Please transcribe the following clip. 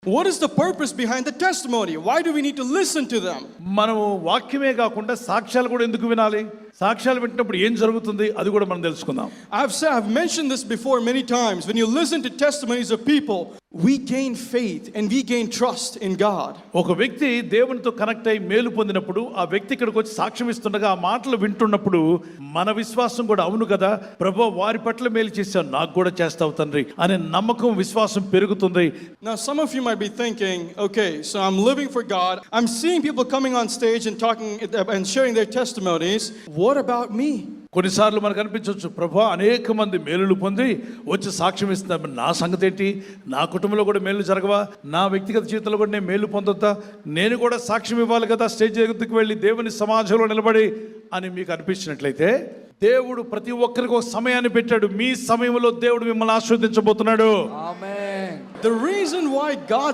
What is the purpose behind the testimony? Why do we need to listen to them? మనము వాక్యమే కాకుండా సాక్ష్యాలు కూడా ఎందుకు వినాలి? సాక్ష్యాలు వింటున్నప్పుడు ఏం జరుగుతుంది అది కూడా మనం తెలుసుకుందాం. I've mentioned this before many times. When you listen to testimonies of people, we gain faith and we gain trust in God. ఒక వ్యక్తి దేవునితో కనెక్ట్ అయి మేలు పొందినప్పుడు ఆ వ్యక్తి ఇక్కడికి వచ్చి సాక్ష్యం ఇస్తుండగా ఆ మాటలు వింటున్నప్పుడు మన విశ్వాసం కూడా అవును కదా ప్రభువా వారి పట్ల మేలు చేశావు నాకు కూడా చేస్తావు తండ్రి అనే నమ్మకం విశ్వాసం పెరుగుతుంది. Now some of you might be thinking, okay, so I'm living for God. I'm seeing people coming on stage and talking and sharing their testimonies. What about me? కొన్నిసార్లు మనకు అనిపించవచ్చు ప్రభువా అనేక మంది మేలులు పొంది వచ్చి సాక్ష్యం ఇస్తున్నారు నా సంగతి ఏంటి, నా కుటుంబంలో కూడా మేలు జరగవా, నా వ్యక్తిగత జీవితంలో కూడా నేను మేలు పొందొద్దా, నేను కూడా సాక్ష్యం ఇవ్వాలి కదా స్టేజ్ దగ్గరికి వెళ్ళి దేవుని సమాజంలో నిలబడి అని మీకు అనిపించినట్లయితే దేవుడు ప్రతి ఒక్కరికి ఒక సమయాన్ని పెట్టాడు. మీ సమయంలో దేవుడు మిమ్మల్ని ఆశీర్వదించబోతున్నాడు. Amen. The reason why God